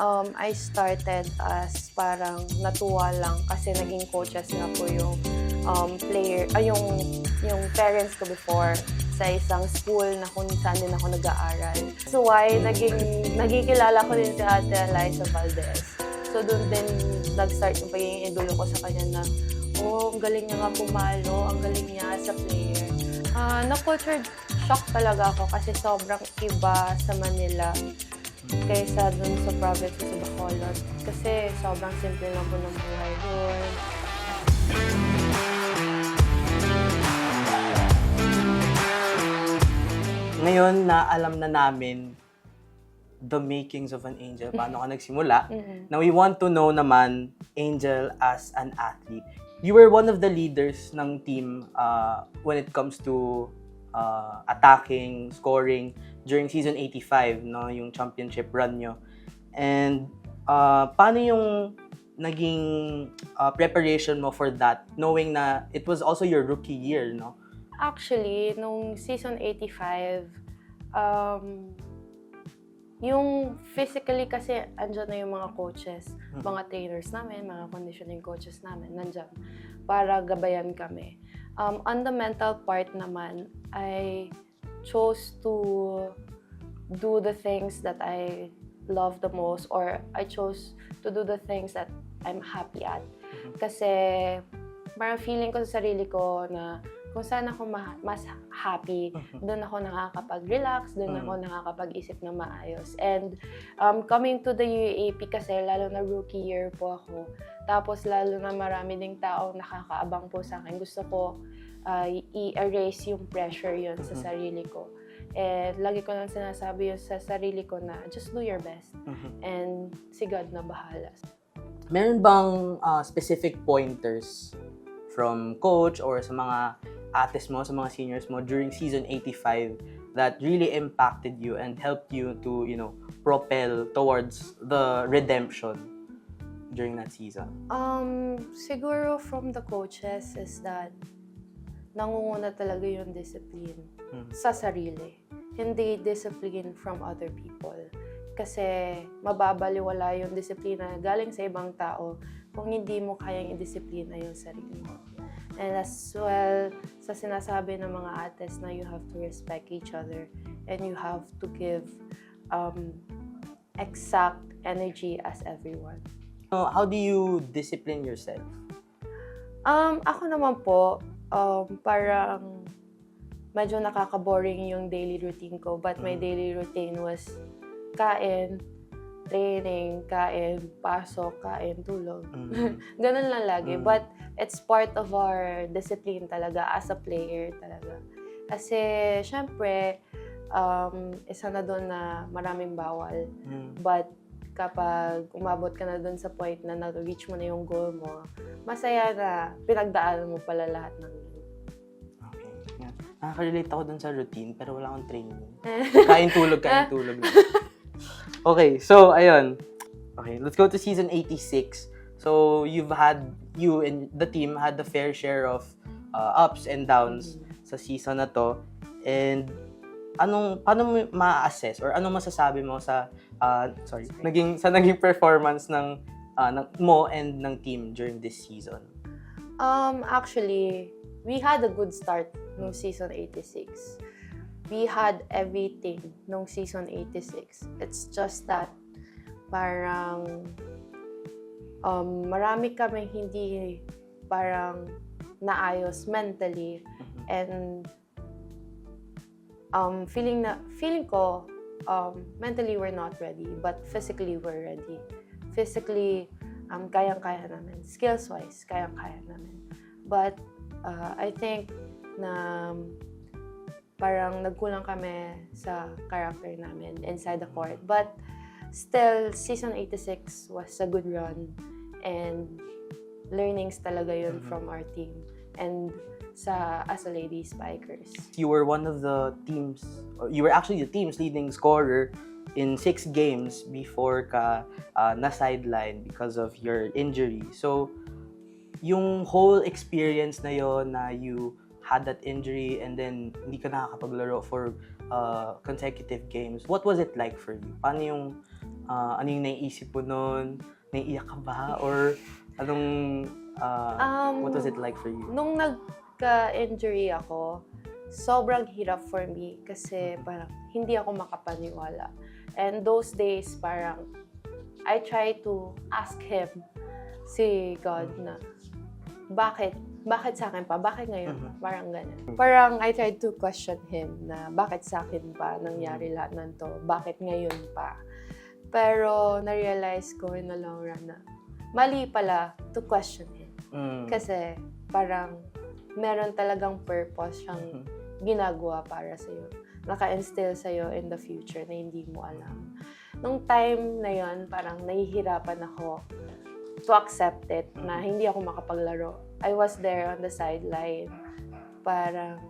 I started as parang natuwa lang kasi naging coaches nga po yung yung parents ko before sa isang school na kung saan din ako nag-aaral. So why nagkikilala ko din si Ate Liza Valdez. So doon din nag-start yung pagiging idolo ko sa kanya na, ang galing niya nga pumalo, ang galing niya sa player. Na-culture shock talaga ako kasi sobrang iba sa Manila kaysa dun sa province sa Bacolod. Kasi sobrang simple lang po ng buhay doon. Ngayon na alam na namin the makings of an Angel, paano ka nagsimula. Now we want to know naman Angel as an athlete. You were one of the leaders ng team when it comes to attacking, scoring during season 85, no, yung championship run nyo. And paano yung naging preparation mo for that, knowing na it was also your rookie year, no? Actually, nung season 85, yung physically kasi andyan na yung mga coaches, mga trainers namin, mga conditioning coaches namin, nandyan para gabayan kami. On the mental part naman, I chose to do the things that I love the most, or I chose to do the things that I'm happy at. Kasi parang feeling ko sa sarili ko na kung saan ako mas happy, doon ako nakakapag-relax, doon ako nakakapag-isip na maayos. And coming to the UAAP kasi, lalo na rookie year po ako, tapos lalo na marami ding tao nakakaabang po sa akin. Gusto ko i-erase yung pressure yun sa sarili ko. And lagi ko lang sinasabi yun sa sarili ko na just do your best. And si God na bahala. Meron bang specific pointers from coach or sa mga ates mo, sa mga seniors mo during season 85 that really impacted you and helped you to, propel towards the redemption during that season? Siguro from the coaches is that nangunguna talaga yung discipline sa sarili. Hindi discipline from other people. Kasi mababaliwala yung disiplina galing sa ibang tao kung hindi mo kayang i-disiplina yung sarili mo. And as well, sa sinasabi ng mga ates na you have to respect each other and you have to give exact energy as everyone. How do you discipline yourself? Ako naman po, parang medyo nakaka-boring yung daily routine ko, but my daily routine was kain, training, kain, pasok, kain, tulog. Ganun lang lagi. But it's part of our discipline talaga as a player talaga. Kasi, syempre, isa na doon na maraming bawal. But kapag umabot ka na doon sa point na na-reach mo na yung goal mo, masaya na pinagdaanan mo pala lahat ng yun. Okay. Yeah. Nakaka-relate ako doon sa routine, pero wala akong training. Kain, tulog na. Okay, so ayun. Okay, let's go to season 86. So you and the team had the fair share of ups and downs sa season na to. And paano mo ma-assess or anong masasabi mo sa naging performance ng mo and ng team during this season? Actually, we had a good start nung season 86. We had everything nung season 86. It's just that parang marami kami hindi parang naayos mentally, and feeling ko mentally we're not ready, but physically we're ready. Physically kayang-kaya namin. Skills-wise, kayang-kaya namin. But I think na parang nagkulang kami sa character namin inside the court. But still, season 86 was a good run. And learnings talaga yun from our team. And as a lady spikers. You were one of the teams, you were actually the team's leading scorer in 6 games before ka na-sideline because of your injury. So, yung whole experience na yon na you had that injury and then hindi ka nakakapaglaro for consecutive games. What was it like for you? Paano yung ano yung naiisip mo nun? Naiiyak ka ba? Or anong, what was it like for you? Nung nagka-injury ako, sobrang hirap for me kasi parang hindi ako makapaniwala. And those days, parang I try to ask Him, si God, na bakit sa akin pa? Bakit ngayon? Parang ganun. Parang I tried to question Him na bakit sa akin pa nangyari lahat ng to? Bakit ngayon pa? Pero na-realize ko in the long run na mali pala to question Him. Kasi parang meron talagang purpose siyang ginagawa para sa'yo. Naka-instill sa'yo in the future na hindi mo alam. Nung time na yon, parang nahihirapan ako to accept it na hindi ako makapaglaro. I was there on the sideline. Parang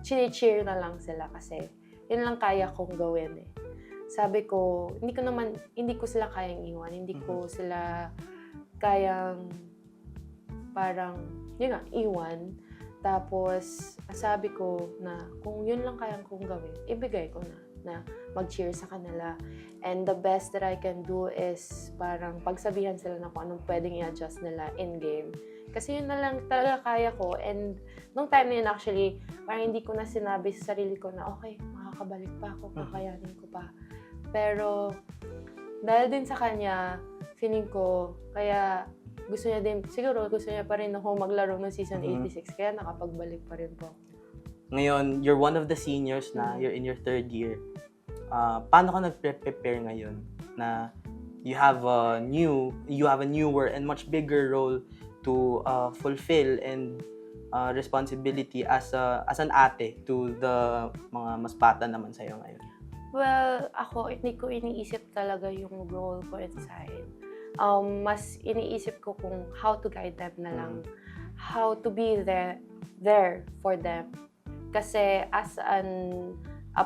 chini-cheer na lang sila kasi yun lang kaya kong gawin eh. Sabi ko, hindi ko sila kayang iwan. Hindi ko sila kayang parang, yun nga, iwan. Tapos, sabi ko na kung yun lang kayang kong gawin, ibigay ko na mag-cheer sa kanila. And the best that I can do is parang pagsabihan sila na kung anong pwedeng i-adjust nila in-game. Kasi yun na lang talaga kaya ko. And nung time na yun actually, parang hindi ko na sinabi sa sarili ko na okay, makakabalik pa ako, kakayanin ko pa. Pero dahil din sa kanya, feeling ko, kaya gusto niya din, siguro gusto niya pa rin ako maglaro ng season 86, kaya nakapagbalik pa rin po. Ngayon, you're one of the seniors na, you're in your third year. Paano ka nag-prepare ngayon na you have a newer and much bigger role to fulfill and responsibility as an ate to the mga mas bata naman sa'yo ngayon? Well, ako, hindi ko iniisip talaga yung role ko inside. Mas iniisip ko kung how to guide them na lang. How to be there for them. Kasi as a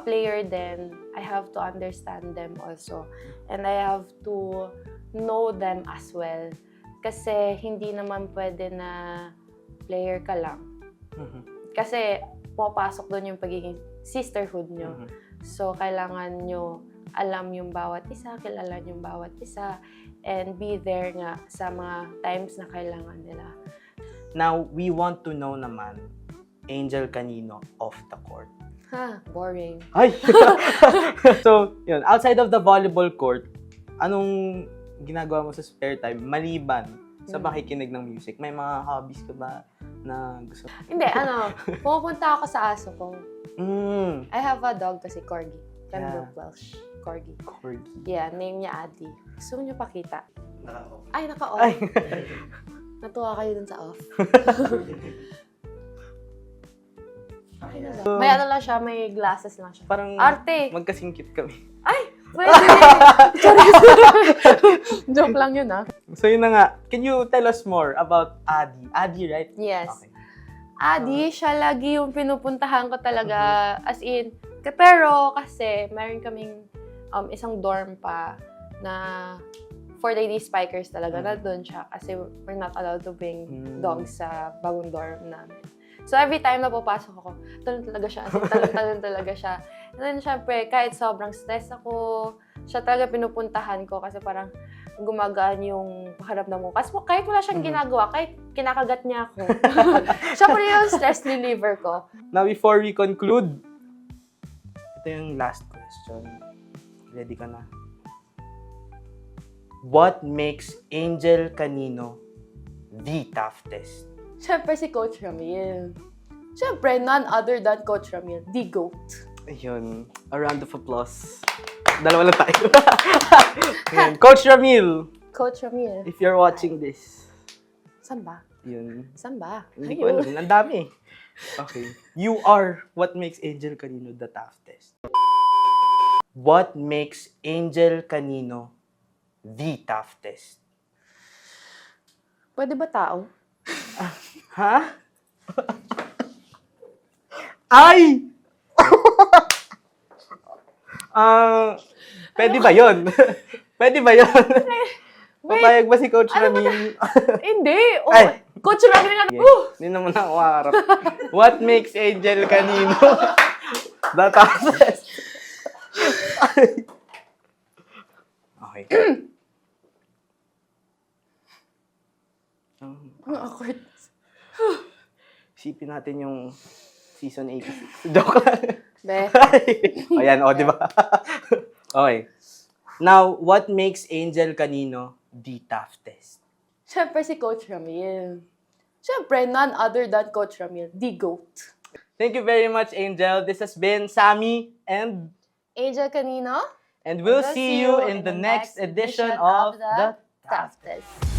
player then, I have to understand them also. And I have to know them as well. Kasi hindi naman pwede na player ka lang. Kasi pumapasok doon yung pagiging sisterhood nyo. So, kailangan nyo alam yung bawat isa, kilala yung bawat isa, and be there nga sa mga times na kailangan nila. Now, we want to know naman, Angel Canino off the court. Boring. Ay! So, yun, outside of the volleyball court, anong ginagawa mo sa spare time maliban sa makikinig ng music? May mga hobbies ka ba na gusto? Hindi, pumupunta ako sa aso ko. I have a dog kasi Corgi. Pembroke Welsh. Corgi. Yeah, name niya Adi. Gusto niyo pakita? Naka-off. Ay, naka-off. Natuwa kayo dun sa off. Okay na ba? May ano lang siya, may glasses lang siya. Parang Arte! magkasingkit kami. Ay! Pwede! Joke lang yun, So yun na nga, can you tell us more about Adi? Adi, right? Yes. Okay. Adi, siya lagi yung pinupuntahan ko talaga. As in, pero kasi mayroon kaming isang dorm pa na for lady spikers talaga. Nandun siya kasi we're not allowed to bring dogs sa bagong dorm namin. So every time na papasok ako, talon talaga siya. Talon talaga siya. And then syempre, kahit sobrang stress ako, siya talaga pinupuntahan ko kasi parang gumagaan yung pakiramdam mo. Kasi kahit wala siyang ginagawa, kahit kinakagat niya ako. Siya pa rin yung stress reliever ko. Now, before we conclude, ito yung last question. Ready ka na? What makes Angel Canino the toughest? Siyempre si Coach Ramil. Siyempre, none other than Coach Ramil, the GOAT. Ayun, a round of applause. Dalawa lang tayo. Ayun, Coach Ramil, Coach Ramil. if you're watching this, Saan ba? yun, Saan ba? hindi ko alam, ang dami. Okay. You are what makes Angel Canino the toughest. What makes Angel Canino the toughest? Pwede ba tao? Ha? Ay! Pwede ba yun? Pwede ba yun? Papayag ba si Coach Ramil? Hindi! Oh, Ay! Coach Ramil nga. Yes. Hindi naman ako harap. What makes Angel Canino the toughest? Okay. Okay. Ang awkward. Isipin natin yung season 86. Joke lang. Be. Ayan, di ba? Okay. Now, what makes Angel Canino the toughest? Siyempre si Coach Ramil. Siyempre, none other than Coach Ramil, the GOAT. Thank you very much, Angel. This has been Sammy and Angel Canino. we'll see you in the next edition of The Toughest.